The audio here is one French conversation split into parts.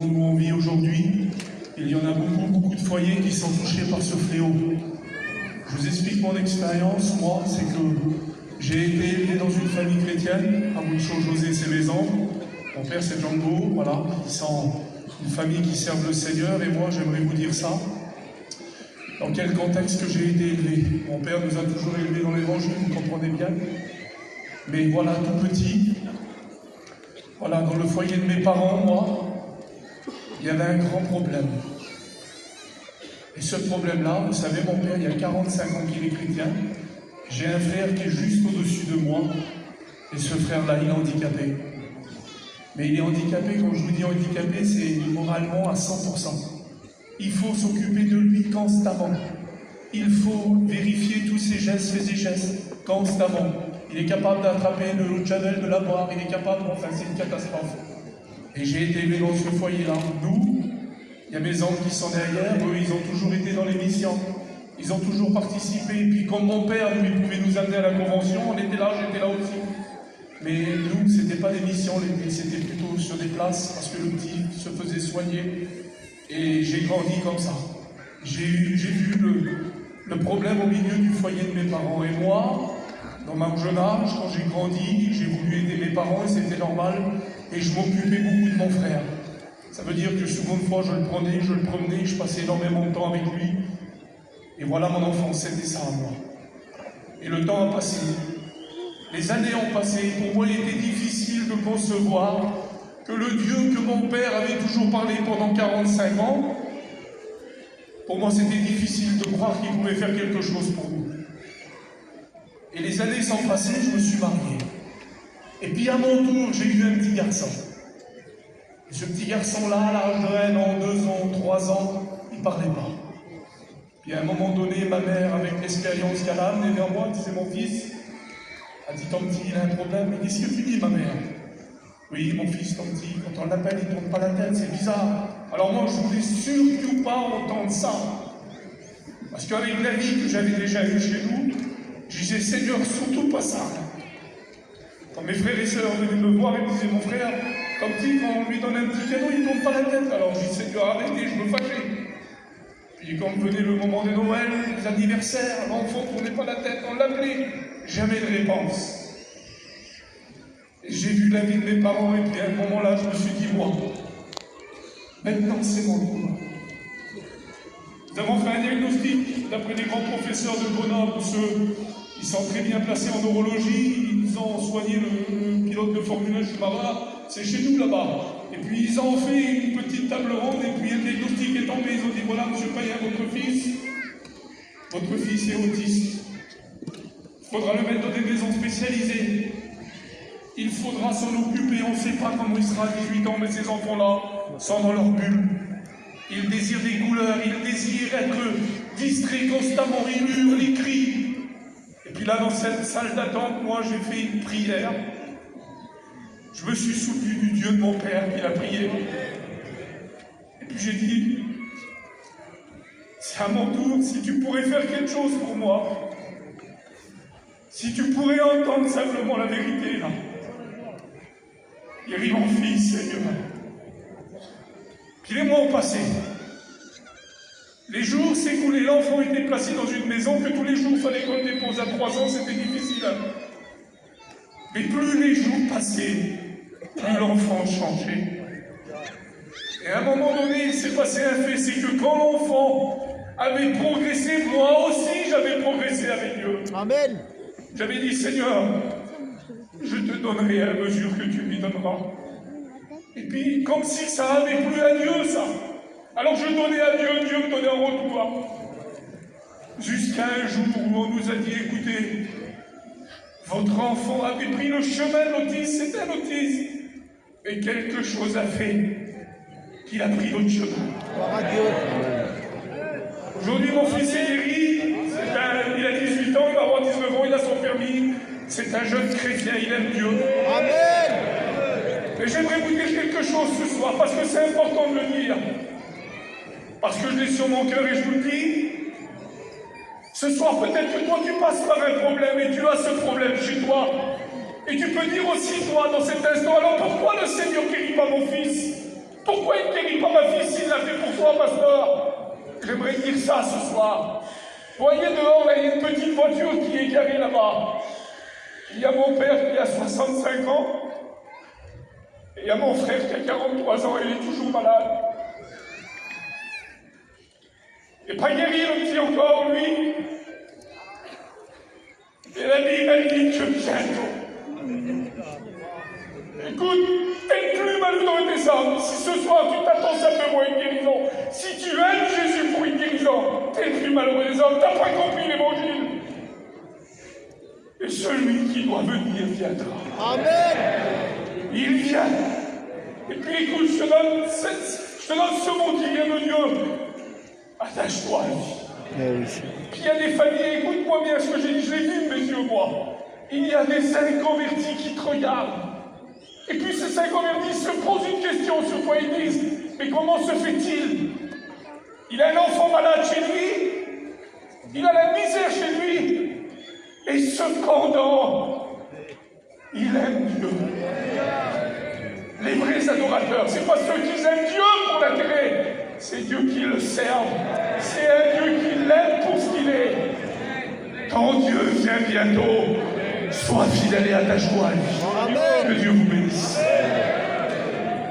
Où on vit aujourd'hui, il y en a beaucoup de foyers qui sont touchés par ce fléau. Je vous explique mon expérience, moi, c'est que j'ai été élevé dans une famille chrétienne, à Moucho-José Cévezan. Mon père c'est Django, voilà, ils sont une famille qui serve le Seigneur, et moi j'aimerais vous dire ça. Dans quel contexte que j'ai été élevé. Mon père nous a toujours élevés dans l'évangile, vous comprenez bien. Mais voilà, tout petit, voilà, dans le foyer de mes parents, moi, il y avait un grand problème. Et ce problème-là, vous savez, mon père, il y a 45 ans qu'il est chrétien. J'ai un frère qui est juste au-dessus de moi. Et ce frère-là, il est handicapé. Mais il est handicapé, quand je vous dis handicapé, c'est moralement à 100%. Il faut s'occuper de lui constamment. Il faut vérifier tous ses gestes, faits et gestes, constamment. Il est capable d'attraper de l'eau de Javel, de la boire. Il est capable, enfin, c'est une catastrophe. Et j'ai été élevé dans ce foyer-là. Nous, il y a mes oncles qui sont derrière, eux, ils ont toujours été dans les missions. Ils ont toujours participé. Et puis, comme mon père, lui, il pouvait nous amener à la convention, on était là, j'étais là aussi. Mais nous, c'était pas des missions, c'était plutôt sur des places, parce que le petit se faisait soigner. Et j'ai grandi comme ça. J'ai vu le problème au milieu du foyer de mes parents. Et moi, dans mon jeune âge, quand j'ai grandi, j'ai voulu aider mes parents, et c'était normal. Et je m'occupais beaucoup de mon frère. Ça veut dire que seconde fois, je le prenais, je le promenais, je passais énormément de temps avec lui. Et voilà mon enfance, c'était ça à moi. Et le temps a passé. Les années ont passé. Pour moi, il était difficile de concevoir que le Dieu que mon père avait toujours parlé pendant 45 ans, pour moi, c'était difficile de croire qu'il pouvait faire quelque chose pour nous. Et les années sont passées, je me suis marié. Et puis à mon tour, j'ai eu un petit garçon. Et ce petit garçon-là, à l'âge de 1 an, 2 ans, 3 ans, il ne parlait pas. Puis à un moment donné, ma mère, avec l'expérience qu'elle a amenée vers moi, c'est mon fils, a dit, ton petit, il a un problème. Mais qu'est-ce que tu dis, ma mère? Oui, mon fils, ton petit, quand on l'appelle, il ne tourne pas la tête, c'est bizarre. Alors moi, je ne voulais surtout pas entendre ça. Parce qu'avec la vie que j'avais déjà eue chez nous, je disais, Seigneur, surtout pas ça. Quand mes frères et sœurs venaient me voir, ils me disaient, mon frère, comme dit, quand on lui donne un petit cadeau, il ne tourne pas la tête. Alors je dis, Seigneur, arrêtez, je me fâchais. Puis quand venait le moment de Noël, les anniversaires, l'enfant ne tournait pas la tête, on l'appelait. Jamais de réponse. Et j'ai vu la vie de mes parents, et puis à un moment-là, je me suis dit, moi, maintenant c'est mon tour. Nous avons fait un diagnostic d'après des grands professeurs de Grenoble, ceux qui sont très bien placés en neurologie. Ils ont soigné le pilote de Formule 1 Schumacher, c'est chez nous là-bas. Et puis ils ont fait une petite table ronde, et puis un diagnostic est tombé. Ils ont dit, voilà, monsieur Payen, votre fils est autiste. Il faudra le mettre dans des maisons spécialisées. Il faudra s'en occuper, on ne sait pas comment il sera à 18 ans, mais ces enfants-là sont dans leur bulle. Ils désirent des couleurs, ils désirent être distraits constamment, ils hurlent, ils crient. Et puis là, dans cette salle d'attente, moi, j'ai fait une prière. Je me suis souvenu du Dieu de mon père qui a prié. Et puis j'ai dit, c'est à mon tour, si tu pourrais faire quelque chose pour moi, si tu pourrais entendre simplement la vérité, là. Guéris mon fils, Seigneur. Puis les mois ont passé. Les jours s'écoulaient, l'enfant était placé dans une maison que tous les jours il fallait qu'on le dépose. À 3 ans, c'était difficile. Mais plus les jours passaient, plus l'enfant changeait. Et à un moment donné, il s'est passé un fait, c'est que quand l'enfant avait progressé, moi aussi j'avais progressé avec Dieu. Amen. J'avais dit, Seigneur, je te donnerai à la mesure que tu lui donneras. Et puis, comme si ça n'avait plus à Dieu, ça. Alors je donnais à Dieu, Dieu me donnait en retour. Jusqu'à un jour où on nous a dit, écoutez, votre enfant avait pris le chemin de l'autisme, c'est un autisme. Et quelque chose a fait qu'il a pris l'autre chemin. Aujourd'hui, mon fils est guéri, il a 18 ans, il va avoir 19 ans, il a son permis. C'est un jeune chrétien, il aime Dieu. Amen. Et j'aimerais vous dire quelque chose ce soir, parce que c'est important de le dire. Parce que je l'ai sur mon cœur et je vous le dis. Ce soir, peut-être que toi, tu passes par un problème et tu as ce problème chez toi. Et tu peux dire aussi, toi, dans cet instant, alors pourquoi le Seigneur ne guérit pas mon fils? Pourquoi il ne guérit pas ma fille s'il l'a fait pour toi, pasteur? J'aimerais dire ça ce soir. Voyez dehors, là, il y a une petite voiture qui est garée là-bas. Il y a mon père qui a 65 ans. Et il y a mon frère qui a 43 ans, il est toujours malade. Et pas guéri le petit encore, lui. Et la vie m'a dit que bientôt. Écoute, t'es le plus malheureux des hommes. Si ce soir tu t'attends simplement à une guérison, si tu aimes Jésus pour une guérison, t'es le plus malheureux des hommes. T'as pas compris l'évangile. Et celui qui doit venir viendra. Amen. Il vient. Et puis écoute, je te donne ce mot qui vient de Dieu. Attache-toi à lui. Puis il y a des familles, écoute-moi bien ce que j'ai dit, je l'ai vu de mes yeux, moi. Il y a des inconvertis qui te regardent. Et puis ces inconvertis se posent une question sur toi, ils disent, mais comment se fait-il? Il a un enfant malade chez lui, il a la misère chez lui, et cependant, il aime Dieu. Les vrais adorateurs, c'est pas ceux qui aiment Dieu pour l'intérêt, c'est Dieu qui le serve, c'est un Dieu qui l'aime pour ce qu'il est. Quand Dieu vient bientôt, sois fidèle et attache-toi à lui. Que Dieu vous bénisse.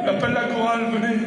J'appelle la chorale, venez.